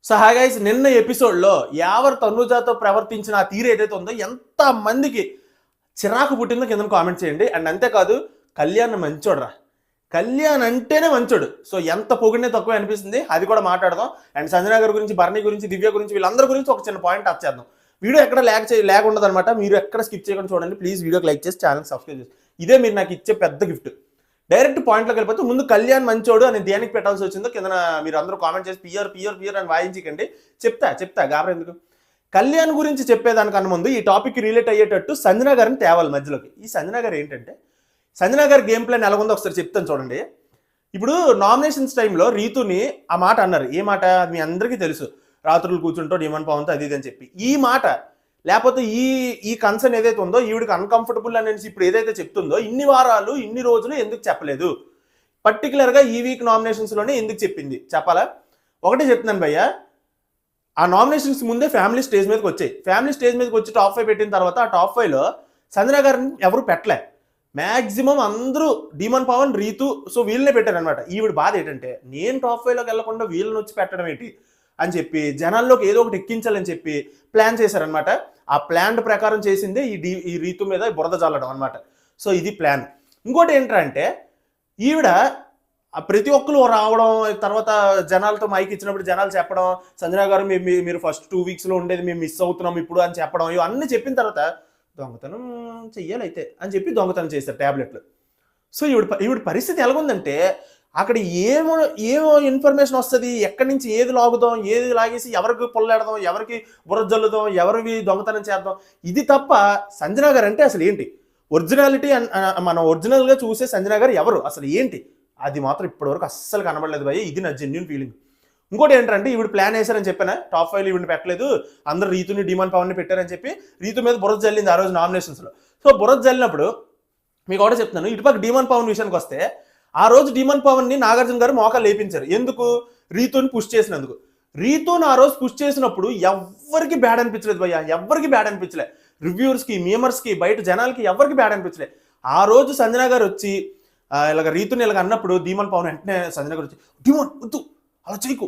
So hi guys, నిన్న ఎపిసోడ్లో యావర్ తనుజాతో ప్రవర్తించిన ఆ తీరు ఏదైతే ఉందో ఎంత మందికి చిరాకు పుట్టిందో కింద కామెంట్ చేయండి. అండ్ అంతేకాదు, కళ్యాణ్ మంచోడ్రా, కళ్యాణ్ అంటేనే మంచోడు. సో ఎంత పొగిడినే తక్కువ అనిపిస్తుంది, అది కూడా మాట్లాడదాం. అండ్ సంజన గారి గురించి, భరణి గురించి, దివ్య గురించి, వీళ్ళందరి గురించి ఒక చిన్న పాయింట్ టచ్ చేద్దాం. వీడియో ఎక్కడ లేక ఉండదు అనమాట. మీరు ఎక్కడ స్కిప్ చేయకుండా చూడండి ప్లీజ్. వీడియోకి లైక్ చేసి ఛానల్ సబ్స్క్రైబ్ చేసి, ఇదే మీరు నాకు ఇచ్చే పెద్ద గిఫ్ట్. డైరెక్ట్ పాయింట్లోకి వెళ్ళిపోతే, ముందు కళ్యాణ్ మంచోడు అని దేనికి పెట్టాల్సి వచ్చిందో కింద మీరు అందరూ కామెంట్ చేసి పియర్ అని వాయించకండి. చెప్తా గాబరా ఎందుకు. కళ్యాణ్ గురించి చెప్పేదానికన్నా ముందు ఈ టాపిక్ రిలేట్ అయ్యేటట్టు సంజన గారిని తేవాలి మధ్యలోకి. ఈ సంజన గారు ఏంటంటే, సంజన గారి గేమ్ ప్లాన్ ఎలా ఉందో ఒకసారి చెప్తాను చూడండి. ఇప్పుడు నామినేషన్స్ టైంలో రీతుని ఆ మాట అన్నారు. ఏ మాట మీ అందరికీ తెలుసు, రాత్రులు కూర్చుంటో డిమాండ్ పవన్తో అది ఇది అని చెప్పి. ఈ మాట లేకపోతే ఈ కన్సర్న్ ఏదైతే ఉందో, ఈవిడికి అన్కంఫర్టబుల్ అనేసి ఇప్పుడు ఏదైతే చెప్తుందో, ఇన్ని వారాలు ఇన్ని రోజులు ఎందుకు చెప్పలేదు, పర్టికులర్గా ఈ వీక్ నామినేషన్స్లోనే ఎందుకు చెప్పింది చెప్పాలా? ఒకటే చెప్తున్నాను భయ్య, ఆ నామినేషన్స్ ముందే ఫ్యామిలీ స్టేజ్ మీదకి వచ్చాయి. ఫ్యామిలీ స్టేజ్ మీదకి వచ్చి టాప్ 5 పెట్టిన తర్వాత ఆ టాప్ 5లో సంజన గారిని ఎవరు పెట్టలే. మ్యాక్సిమం అందరూ డిమాండ్ పవన్, రీతు, సో వీళ్ళనే పెట్టారనమాట. ఈవిడ బాధ ఏంటంటే, నేను టాప్ 5లోకి వెళ్లకుండా వీళ్ళని వచ్చి పెట్టడం ఏంటి అని చెప్పి జనాల్లోకి ఏదో ఒకటి ఎక్కించాలని చెప్పి ప్లాన్ చేశారనమాట. ఆ ప్లాన్ ప్రకారం చేసిందే ఈ రీతు మీద బురద చల్లడం అనమాట. సో ఇది ప్లాన్. ఇంకోటి ఏంటంటే, ఈవిడ ప్రతి ఒక్కరు రావడం, తర్వాత జనాలతో మైక్ ఇచ్చినప్పుడు జనాలు చెప్పడం, సంజన గారు మీరు ఫస్ట్ 2 వీక్స్లో ఉండేది మేము మిస్ అవుతున్నాం ఇప్పుడు అని చెప్పడం, ఇవన్నీ చెప్పిన తర్వాత దొంగతనం చెయ్యాలి అయితే అని చెప్పి దొంగతనం చేశారు ట్యాబ్లెట్లు. సో ఈవిడ పరిస్థితి ఎలాగుందంటే, అక్కడ ఏమో ఇన్ఫర్మేషన్ వస్తుంది, ఎక్కడి నుంచి ఏది లాగుదాం, ఏది లాగేసి ఎవరికి పొల్లాడదాం, ఎవరికి బుర్ర జల్లుదాం, ఎవరివి దొంగతనం చేద్దాం, ఇది తప్ప సంజన గారు అంటే అసలు ఏంటి, ఒరిజినాలిటీ మనం ఒరిజినల్గా చూసే సంజన గారు ఎవరు అసలు ఏంటి, అది మాత్రం ఇప్పటివరకు అస్సలు కనబడలేదు భయ్య. ఇది నా జెన్యూన్ ఫీలింగ్. ఇంకోటి ఏంటంటే, ఈవిడ ప్లాన్ వేశారని చెప్పాను, టాప్ 5 ఈవిడ పెట్టలేదు, అందరూ రీతుని డిమాండ్ పవన్ని పెట్టారని చెప్పి రీతు మీద బురద జల్లింది ఆ రోజు నామినేషన్స్లో. సో బురద జల్లినప్పుడు మీకు ఒకటే చెప్తున్నాను, ఇటుపక్క డిమాండ్ పవన్ విషయానికి వస్తే, ఆ రోజు డిమాండ్ పవన్ని నాగార్జున గారు మోకాలు లేపించారు. ఎందుకు? రీతుని పుష్ చేసినందుకు. రీతుని ఆ రోజు పుష్ చేసినప్పుడు ఎవ్వరికి బ్యాడ్ అనిపించలేదు భయ్య, ఎవ్వరికి బ్యాడ్ అనిపించలే. రివ్యూవర్స్కి, మీమర్స్కి, బయట జనాలకి ఎవరికి బ్యాడ్ అనిపించలే. ఆ రోజు సంజన గారు వచ్చి ఇలాగ రీతుని ఇలాగ అన్నప్పుడు డిమాండ్ పవన్ వెంటనే సంజన గారు వచ్చి, డిమాండ్ వద్దు అలా చేయకు,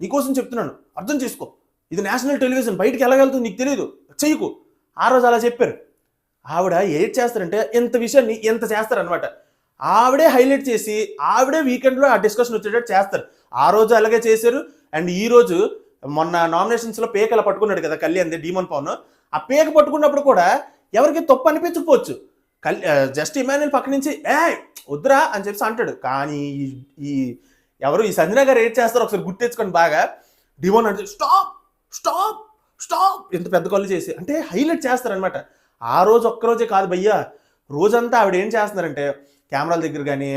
నీకోసం చెప్తున్నాను అర్థం చేసుకో, ఇది నేషనల్ టెలివిజన్, బయటికి ఎలాగెళ్తుంది నీకు తెలియదు, చెయ్యకు. ఆ రోజు అలా చెప్పారు. ఆవిడ ఏం చేస్తారంటే, ఇంత విషయాన్ని ఎంత చేస్తారనమాట. ఆవిడే హైలైట్ చేసి ఆవిడే వీకెండ్లో ఆ డిస్కషన్ వచ్చేటట్టు చేస్తారు. ఆ రోజు అలాగే చేశారు. అండ్ ఈ రోజు మొన్న నామినేషన్స్లో పేక అలా పట్టుకున్నాడు కదా కళ్యాణ్ డిమాండ్ పవన్, ఆ పేక పట్టుకున్నప్పుడు కూడా ఎవరికి తప్పు అనిపించకపోవచ్చు. జస్ట్ ఇమాన్యుల్ పక్క నుంచి వద్దురా అని చెప్పి అంటాడు. కానీ ఈ సంజన గారు ఏం చేస్తారో ఒకసారి గుర్తెచ్చుకొని బాగా, డిమాండ్ అంటే స్టాప్ స్టాప్ స్టాప్ ఎంత పెద్ద కళ్ళు చేసి అంటే హైలైట్ చేస్తారనమాట. ఆ రోజు ఒక్కరోజే కాదు భయ్యా, రోజంతా ఆవిడ ఏం చేస్తున్నారంటే, కెమెరాల దగ్గర కానీ,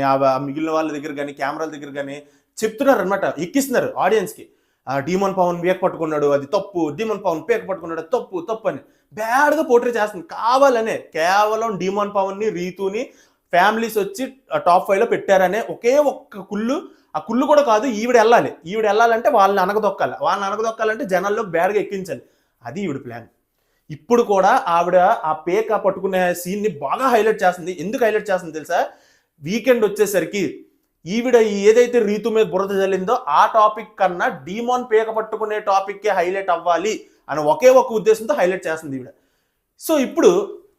మిగిలిన వాళ్ళ దగ్గర కానీ, కెమెరాల దగ్గర కానీ చెప్తున్నారు అనమాట, ఎక్కిస్తున్నారు ఆడియన్స్కి. డిమాండ్ పవన్ పేక పట్టుకున్నాడు అది తప్పు, డిమాండ్ పవన్ పేక పట్టుకున్నాడు అది తప్పు అని బ్యాడ్గా పోర్ట్రే చేస్తుంది కావాలనే. కేవలం డిమాండ్ పవన్ని, రీతుని ఫ్యామిలీస్ వచ్చి టాప్ 5లో పెట్టారనే ఒకే ఒక్క కుళ్ళు. ఆ కుళ్ళు కూడా కాదు, ఈవిడ వెళ్ళాలంటే వాళ్ళని అనగదొక్కాలంటే జనాల్లోకి బ్యాడ్గా ఎక్కించాలి. అది ఈవిడ ప్లాన్. ఇప్పుడు కూడా ఆవిడ ఆ పేక పట్టుకునే సీన్ని బాగా హైలైట్ చేస్తుంది. ఎందుకు హైలైట్ చేస్తుంది తెలుసా? వీకెండ్ వచ్చేసరికి ఈవిడ ఏదైతే రీతు మీద బురద జల్లిందో ఆ టాపిక్ కన్నా డిమాండ్ పేక పట్టుకునే టాపిక్కే హైలైట్ అవ్వాలి అని ఒకే ఒక్క ఉద్దేశంతో హైలైట్ చేస్తుంది ఈవిడ. సో ఇప్పుడు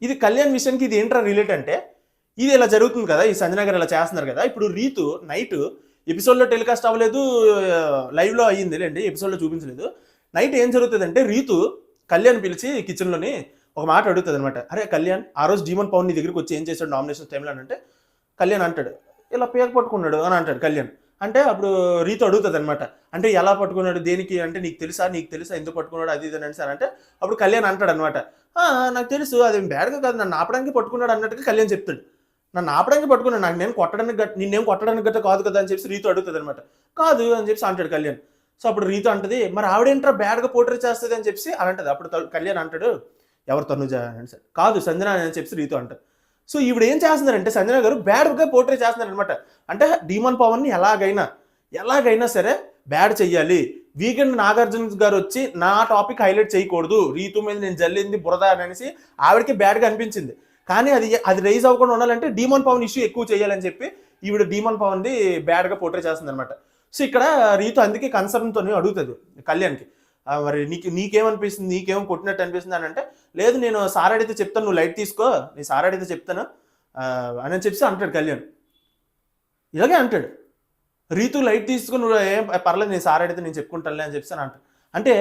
ఇది కళ్యాణ్ విషయానికి ఇది ఏంట్రా రిలేట్ అంటే, ఇది ఇలా జరుగుతుంది కదా, ఈ సంజన గారు ఇలా చేస్తున్నారు కదా. ఇప్పుడు రీతు నైట్ ఎపిసోడ్లో టెలికాస్ట్ అవ్వలేదు, లైవ్లో అయ్యింది లేండి, ఎపిసోడ్లో చూపించలేదు. నైట్ ఏం జరుగుతుందంటే, రీతు కళ్యాణ్ పిలిచి కిచెన్లోని ఒక మాట అడుగుతుంది అనమాట. అరే కళ్యాణ్, ఆ రోజు డిమాండ్ పవన్ నీ దగ్గరికి వచ్చి ఏం చేశాడు నామినేషన్ టైంలో అని అంటే, కళ్యాణ్ అంటాడు ఇలా పేక పట్టుకున్నాడు అని అంటాడు కళ్యాణ్. అంటే అప్పుడు రీతు అడుగుతుంది అనమాట, అంటే ఎలా పట్టుకున్నాడు, దేనికి అంటే, నీకు తెలుసా ఎందుకు పట్టుకున్నాడు అది ఇది అని సార్ అంటే, అప్పుడు కళ్యాణ్ అంటాడు అనమాట, నాకు తెలుసు, అది బ్యాడ్గా కాదు, నన్ను ఆపడానికి పట్టుకున్నాడు అన్నట్టుగా కళ్యాణ్ చెప్తాడు. నన్ను ఆపడానికి పట్టుకున్నాడు, నిన్నేం కొట్టడానికి గట్ట కాదు కదా అని చెప్పి రీతు అడుగుతుంది అనమాట. కాదు అని చెప్పి అంటాడు కళ్యాణ్. సో అప్పుడు రీతు అంటది, మరి ఆవిడేంట్రా బ్యాడ్గా పోర్ట్రే చేస్తుంది అని చెప్పి అని అంటది. అప్పుడు కళ్యాణ్ అంటాడు, ఎవరు తనుజ అని సార్, కాదు సంజన అని చెప్పి రీతు అంటారు. సో ఈవిడ ఏం చేస్తున్నారంటే, సంజన గారు బ్యాడ్గా పోర్ట్రే చేస్తున్నారు అనమాట. అంటే డిమాండ్ పవన్ని ఎలాగైనా సరే బ్యాడ్ చెయ్యాలి. వీకెండ్ నాగార్జున గారు వచ్చి నా టాపిక్ హైలైట్ చేయకూడదు, రీతు మీద నేను జల్లింది బురద అనేసి ఆవిడకి బ్యాడ్గా అనిపించింది. కానీ అది రైజ్ అవ్వకుండా ఉండాలంటే డిమాండ్ పవన్ ఇష్యూ ఎక్కువ చేయాలని చెప్పి ఈవిడ డిమాండ్ పవన్ది బ్యాడ్గా పోర్ట్రే చేస్తుంది అనమాట. సో ఇక్కడ రీతు అందుకే కన్సర్న్తో అడుగుతుంది కళ్యాణ్కి, మరి నీకేమనిపిస్తుంది, నీకేమో కొట్టినట్టు అనిపిస్తుంది అని అంటే, లేదు నేను సార్ అడిగితే చెప్తాను, నువ్వు లైట్ తీసుకో, నీ సార్ అడిగితే చెప్తాను అని చెప్పి అంటాడు కళ్యాణ్. ఇలాగే అంటాడు. రీతు లైట్ తీసుకుని నువ్వు ఏం పర్లేదు, నేను సార్ అడిగితే నేను చెప్పుకుంటానులే అని చెప్పి అంటాడు. అంటే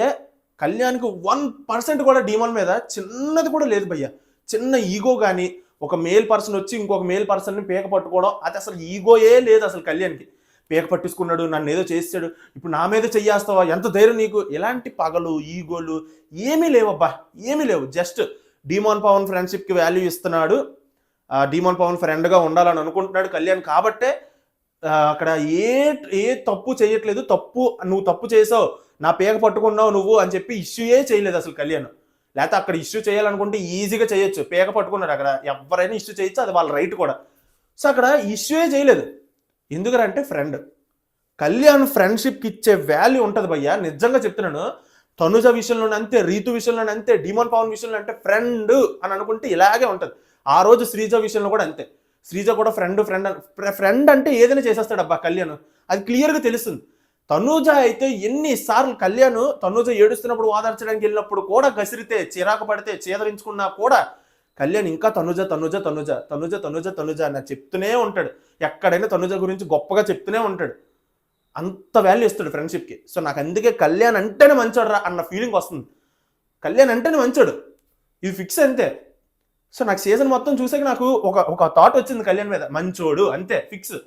కళ్యాణ్కి 1% కూడా డీమాన్ మీద చిన్నది కూడా లేదు భయ్య. చిన్న ఈగో కానీ, ఒక మేల్ పర్సన్ వచ్చి ఇంకొక మేల్ పర్సన్ని పీక పట్టుకోవడం, అది అసలు ఈగోయే లేదు అసలు కళ్యాణ్కి. పీక పట్టించుకున్నాడు, నన్ను ఏదో చేసాడు, ఇప్పుడు నా మీద చెయ్యేస్తావా, ఎంత ధైర్యం నీకు, ఎలాంటి పగలు ఈగోలు ఏమీ లేవబ్బా, ఏమీ లేవు. జస్ట్ డీమాన్ పవన్ ఫ్రెండ్షిప్కి వాల్యూ ఇస్తున్నాడు, డీమాన్ పవన్ ఫ్రెండ్గా ఉండాలని అనుకుంటున్నాడు కళ్యాణ్. కాబట్టే అక్కడ ఏ తప్పు చేయట్లేదు. నువ్వు తప్పు చేసావు, నా పీక పట్టుకున్నావు నువ్వు అని చెప్పి ఇష్యూయే చేయలేదు అసలు కళ్యాణ్. లేకపోతే అక్కడ ఇష్యూ చేయాలనుకుంటే ఈజీగా చేయొచ్చు, పీక పట్టుకున్నాడు. అక్కడ ఎవరైనా ఇష్యూ చేయొచ్చు, అది వాళ్ళ రైట్ కూడా. సో అక్కడ ఇష్యూయే చేయలేదు. ఎందుకంటే ఫ్రెండ్, కళ్యాణ్ ఫ్రెండ్షిప్కి ఇచ్చే వాల్యూ ఉంటుంది భయ్య. నిజంగా చెప్తున్నాను, తనుజ విషయంలోనే అంతే, రీతు విషయంలోనే అంతే, డీమాన్ పవన్ విషయంలో అంటే ఫ్రెండ్ అని అనుకుంటే ఇలాగే ఉంటుంది. ఆ రోజు శ్రీజ విషయంలో కూడా అంతే. శ్రీజ కూడా ఫ్రెండ్ అంటే ఏదైనా చేసేస్తాడు అబ్బా కళ్యాణ్, అది క్లియర్గా తెలుస్తుంది. తనూజ అయితే ఎన్నిసార్లు కళ్యాణ్ తనూజ ఏడుస్తున్నప్పుడు ఓదార్చడానికి వెళ్ళినప్పుడు కూడా గసిరితే, చిరాకు పడితే, చేదరించుకున్నా కూడా కళ్యాణ్ ఇంకా తనూజ తనూజ తనూజ తనూజ తనూజ తనూజ అని చెప్తూనే ఉంటాడు. ఎక్కడైనా తనూజ గురించి గొప్పగా చెప్తూనే ఉంటాడు. అంత వాల్యూ ఇస్తాడు ఫ్రెండ్షిప్కి. సో నాకు అందుకే కళ్యాణ్ అంటేనే మంచోడు రా అన్న ఫీలింగ్ వస్తుంది. కళ్యాణ్ అంటేనే మంచోడు, ఇది ఫిక్స్ అంతే. సో నాకు సీజన్ మొత్తం చూసాక నాకు ఒక థాట్ వచ్చింది కళ్యాణ్ మీద, మంచోడు అంతే ఫిక్స్.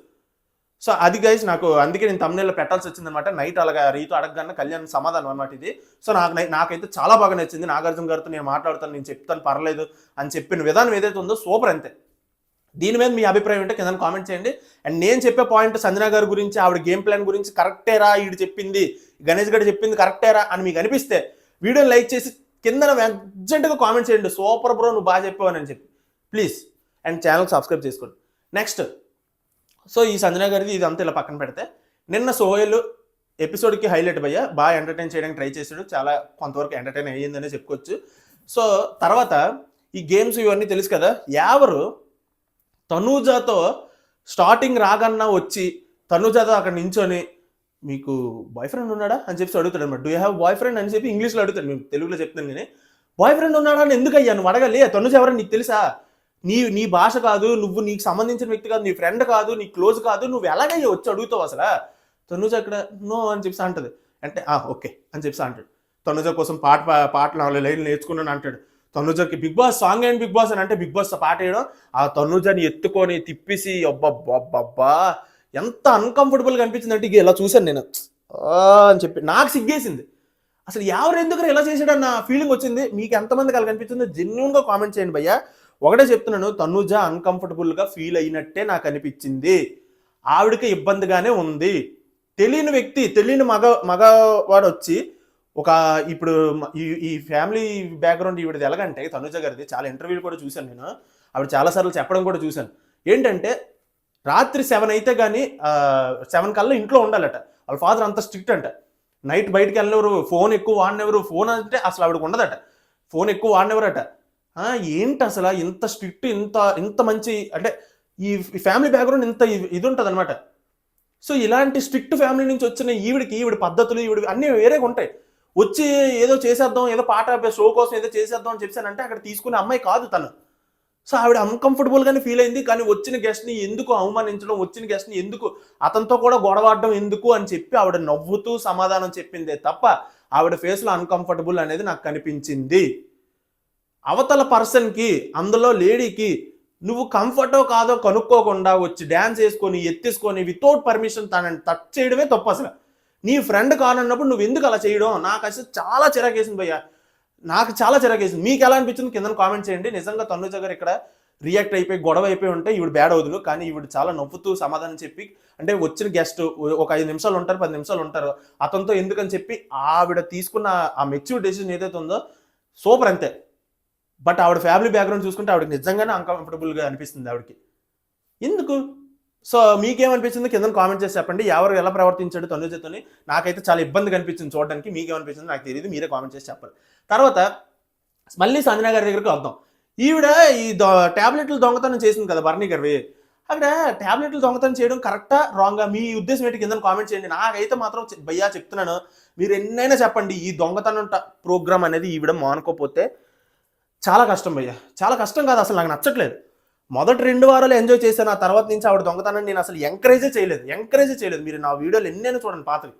సో అది గైస్ నాకు అందుకే నేను తమ్నెల్లో పెట్టాల్సి వచ్చింది అనమాట. నైట్ అలాగా రీతు అడగగానే కళ్యాణ్ సమాధానం అనమాట ఇది. సో నాకైతే చాలా బాగా నచ్చింది. నాగార్జున గారితో నేను మాట్లాడతాను, నేను చెప్తాను పర్లేదు అని చెప్పిన విధానం ఏదైతే ఉందో సూపర్ అంతే. దీని మీద మీ అభిప్రాయం ఉంటే కింద కామెంట్ చేయండి. అండ్ నేను చెప్పే పాయింట్ సంజన గారి గురించి, ఆవిడ గేమ్ ప్లాన్ గురించి కరెక్టేరా, ఈడు చెప్పింది గణేష్ గారు చెప్పింది కరెక్టేరా అని మీకు అనిపిస్తే వీడియోని లైక్ చేసి కింద అర్జెంట్గా కామెంట్ చేయండి, సూపర్ బ్రో నువ్వు బాగా చెప్పావు అని చెప్పి ప్లీజ్. అండ్ ఛానల్కి సబ్స్క్రైబ్ చేసుకోండి. నెక్స్ట్, సో ఈ సంజన గారిది ఇదంతా ఇలా పక్కన పెడితే, నిన్న సోహెల్ ఎపిసోడ్కి హైలైట్ భయ్య, బాగా ఎంటర్టైన్ చేయడానికి ట్రై చేశాడు, చాలా కొంతవరకు ఎంటర్టైన్ అయ్యిందనే చెప్పుకోవచ్చు. సో తర్వాత ఈ గేమ్స్ ఇవన్నీ తెలుసు కదా, ఎవరు తనూజాతో స్టార్టింగ్ రాగన్నా వచ్చి తనూజాతో అక్కడ నించొని మీకు బాయ్ ఫ్రెండ్ ఉన్నాడా అని చెప్పి అడుగుతాడు అనమాట. Do you have boy friend అని చెప్పి ఇంగ్లీష్లో అడుగుతాడు, మేము తెలుగులో చెప్తాను కానీ బాయ్ ఫ్రెండ్ ఉన్నాడా అని ఎందుకు అయ్యా నువ్వు అడగాలి, తనూజ ఎవరని నీకు తెలుసా, నీ భాష కాదు, నువ్వు నీకు సంబంధించిన వ్యక్తి కాదు, నీ ఫ్రెండ్ కాదు, నీ క్లోజ్ కాదు, నువ్వు ఎలాగయ్యా వచ్చి అడుగుతావు అసలు. తనూజ అక్కడ నో అని చెప్పి అంటది. అంటే ఓకే అని చెప్పి అంటాడు. తనూజ కోసం పాటలు 4 లైన్లు నేర్చుకున్నాను అంటాడు. తనూజకి Bigg Boss song and Bigg Boss అని అంటే బిగ్ బాస్ పాట వేయడం, ఆ తనూజని ఎత్తుకొని తిప్పిసి అబ్బబ్బబ్బబ్బా ఎంత అన్కంఫర్టబుల్గా అనిపించింది అంటే ఇలా చూశాను నేను అని చెప్పి నాకు సిగ్గేసింది. అసలు ఎవరు ఎందుకు ఇలా చేసాడన్న ఫీలింగ్ వచ్చింది. మీకు ఎంతమందికి అలా కనిపించిందో జెన్యూన్గా కామెంట్ చేయండి భయ్యా. ఒకటే చెప్తున్నాను, తనూజ అన్కంఫర్టబుల్గా ఫీల్ అయినట్టే నాకు అనిపించింది, ఆవిడకి ఇబ్బందిగానే ఉంది. తెలియని వ్యక్తి, తెలియని మగవాడు వచ్చి ఇప్పుడు ఈ ఫ్యామిలీ బ్యాక్గ్రౌండ్ ఈవిడది ఎలాగంటే తనూజ గారిది చాలా ఇంటర్వ్యూలు కూడా చూశాను నేను, ఆవిడ చాలాసార్లు చెప్పడం కూడా చూశాను. ఏంటంటే రాత్రి 7 అయితే కానీ 7 కల్లా ఇంట్లో ఉండాలట. వాళ్ళ ఫాదర్ అంత స్ట్రిక్ట్ అంట. నైట్ బయటకు వెళ్ళినవరు, ఫోన్ ఎక్కువ వాడినెవరు, ఫోన్ అంటే అసలు ఆవిడకు ఉండదట, ఫోన్ ఎక్కువ వాడినెవరట. ఏంటి అసలు ఇంత స్ట్రిక్ట్, ఇంత మంచి అంటే ఈ ఫ్యామిలీ బ్యాక్గ్రౌండ్ ఇంత ఇది ఉంటుంది అనమాట. సో ఇలాంటి స్ట్రిక్ట్ ఫ్యామిలీ నుంచి వచ్చిన ఈవిడ పద్ధతులు అన్నీ వేరేగా ఉంటాయి. వచ్చి ఏదో చేసేద్దాం, ఏదో పాట షో కోసం ఏదో చేసేద్దాం అని చెప్పానంటే అక్కడ తీసుకునే అమ్మాయి కాదు తను. సో ఆవిడ అన్కంఫర్టబుల్గానే ఫీల్ అయింది. కానీ వచ్చిన గెస్ట్ని ఎందుకు అవమానించడం, వచ్చిన గెస్ట్ని ఎందుకు అతనితో కూడా గొడవాడడం ఎందుకు అని చెప్పి ఆవిడ నవ్వుతూ సమాధానం చెప్పిందే తప్ప ఆవిడ ఫేస్లో అన్కంఫర్టబుల్ అనేది నాకు కనిపించింది. అవతల పర్సన్కి, అందులో లేడీకి నువ్వు కంఫర్టో కాదో కనుక్కోకుండా వచ్చి డ్యాన్స్ వేసుకొని ఎత్తేసుకొని వితౌట్ పర్మిషన్ తనని టచ్ చేయడమే తప్పు. అసలు నీ ఫ్రెండ్ కానన్నప్పుడు నువ్వు ఎందుకు అలా చేయడం నాకు అసలు చాలా చిరాకేసింది భయ్యా, నాకు చాలా చిరాకేసింది. మీకు ఎలా అనిపించింది కింద కామెంట్ చేయండి. నిజంగా తనూజ గారు ఇక్కడ రియాక్ట్ అయిపోయి గొడవ అయిపోయి ఉంటే ఈవిడ బ్యాడ్ అవుదును, కానీ ఈవిడ చాలా నవ్వుతూ సమాధానం చెప్పి, అంటే వచ్చిన గెస్ట్ ఒక 5 నిమిషాలు ఉంటారు, 10 నిమిషాలు ఉంటారు, అతనితో ఎందుకని చెప్పి ఆవిడ తీసుకున్న ఆ మెచ్యూర్ డెసిషన్ ఏదైతే ఉందో సూపర్ అంతే. బట్ ఆవిడ ఫ్యామిలీ బ్యాక్గ్రౌండ్ చూసుకుంటే ఆవిడకి నిజంగానే అన్కంఫర్టబుల్గా అనిపిస్తుంది ఆవిడకి ఎందుకు. సో మీకేమనిపించింది కింద కామెంట్ చేసి చెప్పండి. ఎవరు ఎలా ప్రవర్తించాడు తనూజతోని, నాకైతే చాలా ఇబ్బందిగా అనిపించింది చూడడానికి. మీకేమనిపించింది నాకు తెలియదు, మీరే కామెంట్ చేసి చెప్పాలి. తర్వాత మళ్ళీ సంజన గారి దగ్గరికి వద్దాం. ఈవిడ ఈ ట్యాబ్లెట్లు దొంగతనం చేసింది కదా బర్నీ గారివి, అక్కడ టాబ్లెట్లు దొంగతనం చేయడం కరెక్టా రాంగా, మీ ఉద్దేశం ఏంటి కింద కామెంట్ చేయండి. నాకైతే మాత్రం భయ్యా చెప్తున్నాను, మీరు ఎన్నైనా చెప్పండి, ఈ దొంగతనం ప్రోగ్రామ్ అనేది ఈవిడ మానుకోపోతే చాలా కష్టం భయ్యా. చాలా కష్టం కాదు, అసలు నాకు నచ్చట్లేదు. మొదటి 2 వారాలు ఎంజాయ్ చేశాను, ఆ తర్వాత నుంచి ఆవిడ దొంగతనాన్ని నేను అసలు ఎంకరేజే చేయలేదు. మీరు నా వీడియోలు ఎన్నైనా చూడండి పాతవి.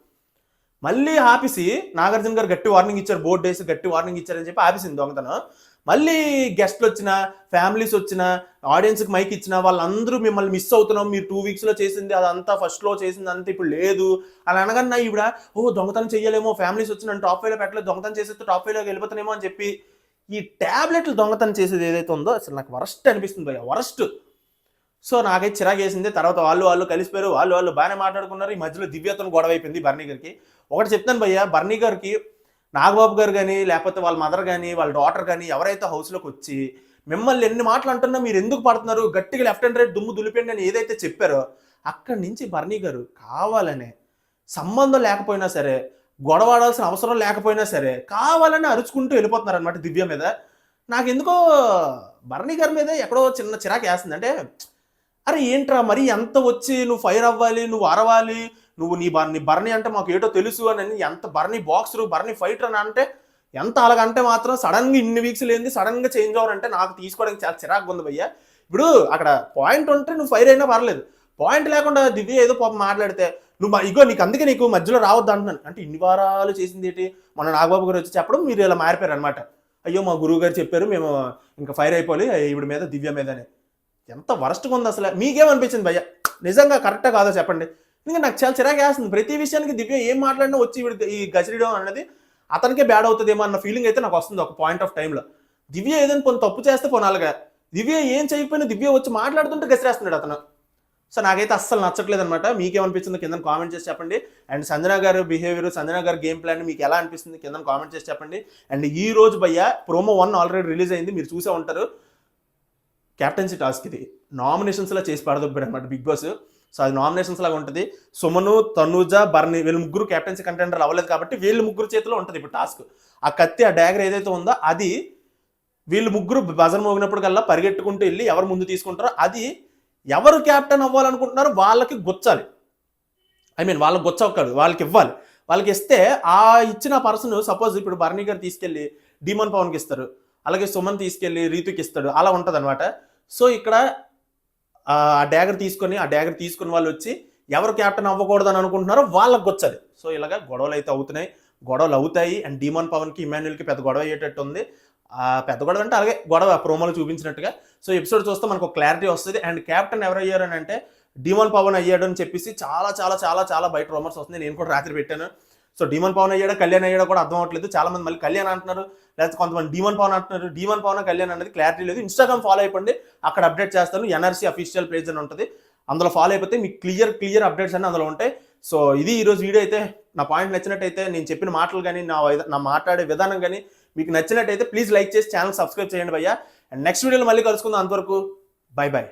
మళ్ళీ ఆపేసి నాగార్జున గారు గట్టి వార్నింగ్ ఇచ్చారు, బోర్డు వేసి గట్టి వార్నింగ్ ఇచ్చారని చెప్పి ఆపేసింది దొంగతనం. మళ్ళీ గెస్ట్లు వచ్చినా, ఫ్యామిలీస్ వచ్చినా, ఆడియన్స్కి మైక్ ఇచ్చినా వాళ్ళందరూ మిమ్మల్ని మిస్ అవుతున్నాం, మీరు 2 వీక్స్లో చేసింది అదంతా ఫస్ట్లో చేసింది అంతా ఇప్పుడు లేదు అని అనగానే ఈవిడ దొంగతనం చెయ్యలేమో, ఫ్యామిలీస్ వచ్చి నన్ను టాప్ 5లో పెట్టలేదు, దొంగతనం చేసేస్తే టాప్ 5లోకి వెళ్ళిపోతానేమో అని చెప్పి ఈ ట్యాబ్లెట్లు దొంగతనం చేసేది ఏదైతే ఉందో అసలు నాకు వరస్ట్ అనిపిస్తుంది భయ్య, వరస్ట్. సో నాకైతే చిరాకు వేసింది. తర్వాత వాళ్ళు కలిసిపోయారు, వాళ్ళు బాగానే మాట్లాడుకున్నారు. ఈ మధ్యలో దివ్యతో గొడవ అయిపోయింది బర్నీ గారికి. ఒకటి చెప్తాను భయ్య, బర్నీ గారికి నాగబాబు గారు కానీ, లేకపోతే వాళ్ళ మదర్ కానీ, వాళ్ళ డాటర్ కానీ ఎవరైతే హౌస్లోకి వచ్చి మిమ్మల్ని ఎన్ని మాటలు అంటున్నా మీరు ఎందుకు పడుతున్నారు, గట్టిగా లెఫ్ట్ అండ్ రైట్ దుమ్ము దులిపండి అని ఏదైతే చెప్పారో అక్కడి నుంచి బర్నీ గారు కావాలనే, సంబంధం లేకపోయినా సరే, గొడవాడాల్సిన అవసరం లేకపోయినా సరే కావాలని అరుచుకుంటూ వెళ్ళిపోతున్నారు అనమాట దివ్య మీద. నాకెందుకో బర్నీ గారి మీద ఎక్కడో చిన్న చిరాకు వేస్తుంది. అంటే అరే ఏంట్రా మరి ఎంత వచ్చి నువ్వు ఫైర్ అవ్వాలి, నువ్వు అరవాలి, నువ్వు నీ బర్నీ అంటే మాకు ఏటో తెలుసు అని ఎంత బర్నీ బాక్సరు, బర్నీ ఫైటర్ అని అంటే ఎంత అలాగంటే మాత్రం సడన్గా ఇన్ని వీక్స్ లేనిది సడన్గా చేంజ్ అవ్వాలంటే నాకు తీసుకోవడానికి చాలా చిరాకు ఉంది భయ్య. ఇప్పుడు అక్కడ పాయింట్ ఉంటే నువ్వు ఫైర్ అయినా పర్లేదు, పాయింట్ లేకుండా దివ్య ఏదో పాపం మాట్లాడితే నువ్వు ఇగో నీకు అందుకే నీకు మధ్యలో రావద్దు అంటున్నాను అంటే ఇన్ని వారాలు చేసింది ఏంటి? మన నాగబాబు గారు వచ్చి చెప్పడం మీరు ఇలా మారిపోయారు అనమాట. అయ్యో మా గురువు గారు చెప్పారు మేము ఇంకా ఫైర్ అయిపోవాలి ఈవిడ మీద, దివ్య మీదనే. ఎంత వరస్ట్గా ఉంది అసలు. మీకేమనిపించింది భయ్య? నిజంగా కరెక్టా కాదో చెప్పండి. ఇంకా నాకు చాలా చిరాకు వేస్తుంది. ప్రతి విషయానికి దివ్య ఏం మాట్లాడినా వచ్చి ఈ గసిరియడం అనేది అతనికే బ్యాడ్ అవుతుందేమో అన్న ఫీలింగ్ అయితే నాకు వస్తుంది ఒక పాయింట్ ఆఫ్ టైంలో. దివ్య ఏదైనా కొన్ని తప్పు చేస్తే పోనాలిగా, దివ్య ఏం చేయకపోయినా దివ్య వచ్చి మాట్లాడుతుంటే గసిరేస్తున్నాడు అతను. సో నాకైతే అస్సలు నచ్చట్లేదు అనమాట. మీకేమనిపించిందో కింద కామెంట్ చేసి చెప్పండి. అండ్ సంజన గారు బిహేవియర్, సంజన గారు గేమ్ ప్లాన్ మీకు ఎలా అనిపిస్తుంది కింద కామెంట్ చేసి చెప్పండి. అండ్ ఈ రోజు భయ్య ప్రోమో 1 ఆల్రెడీ రిలీజ్ అయింది, మీరు చూసే ఉంటారు. క్యాప్టెన్సీ టాస్క్ ఇది నామినేషన్స్లా చేసి పడదొబ్బారు అనమాట బిగ్ బాస్. సో అది నామినేషన్స్ లాగా ఉంటుంది. సుమను, తనుజ, బర్నీ వీళ్ళు ముగ్గురు క్యాప్టెన్సీ కంటెండర్ అవ్వలేదు కాబట్టి వీళ్ళు ముగ్గురు చేతిలో ఉంటుంది ఇప్పుడు టాస్క్. ఆ కత్తి, ఆ డ్యాగర్ ఏదైతే ఉందో అది వీళ్ళు ముగ్గురు బజర్ మోగినప్పుడు కల్లా పరిగెట్టుకుంటూ వెళ్ళి ఎవరు ముందు తీసుకుంటారో అది ఎవరు క్యాప్టెన్ అవ్వాలనుకుంటున్నారో వాళ్ళకి గొచ్చాలి. వాళ్ళకి గొచ్చవకాదు, వాళ్ళకి ఇవ్వాలి. వాళ్ళకి ఇస్తే ఆ ఇచ్చిన పర్సన్ సపోజ్ ఇప్పుడు బర్నీ గారు తీసుకెళ్ళి డీమన్ పవన్కి ఇస్తారు, అలాగే సుమన్ తీసుకెళ్ళి రీతుకి ఇస్తాడు, అలా ఉంటుంది అనమాట. సో ఇక్కడ ఆ డ్యాగర్ తీసుకుని వాళ్ళు వచ్చి ఎవరు క్యాప్టెన్ అవ్వకూడదు అని అనుకుంటున్నారో వాళ్ళకి గొచ్చాలి. సో ఇలాగా గొడవలు అయితే గొడవలు అవుతాయి. అండ్ డీమన్ పవన్కి, ఇమాన్యుల్కి పెద్ద గొడవ అయ్యేటట్టు ఉంది. పెద్ద గొడవ అంటే అలాగే గొడవ ప్రోమోలో చూపించినట్టుగా. సో ఎపిసోడ్ చూస్తే మనకు క్లారిటీ వస్తుంది. అండ్ క్యాప్టెన్ ఎవరు అయ్యారు అని అంటే డీమన్ పవన్ అయ్యాడు అని చెప్పేసి చాలా చాలా చాలా చాలా బయట రూమర్స్ వస్తుంది. నేను కూడా రాత్రి పెట్టాను. సో డీమన్ పవన్ అయ్యాడో కళ్యాణ్ అయ్యాడో కూడా అర్థం అవ్వట్లేదు. చాలా మంది మళ్ళీ కళ్యాణ్ అంటున్నారు, లేకపోతే కొంతమంది డీమన్ పవన్ అంటున్నారు. డీమన్ పవన్ కళ్యాణ్ అనేది క్లారిటీ లేదు. ఇన్స్టాగ్రామ్ ఫాలో అయిపోండి, అక్కడ అప్డేట్ చేస్తాను. ఎన్ఆర్సీ అఫీషియల్ పేజ్ అని ఉంటుంది, అందులో ఫాలో అయిపోతే మీకు క్లియర్ అప్డేట్స్ అన్నీ అందులో ఉంటాయి. సో ఇది ఈరోజు వీడియో అయితే. నా పాయింట్ నచ్చినట్టయితే, నేను చెప్పిన మాటలు కానీ నా మాట్లాడే విధానం కానీ మీకు నచ్చినట్టయితే ప్లీజ్ లైక్ చేసి ఛానల్ సబ్స్క్రైబ్ చేయండి భయ్యా. అండ్ నెక్స్ట్ వీడియోలో మళ్ళీ కలుసుకుందాం. అంతవరకు బై.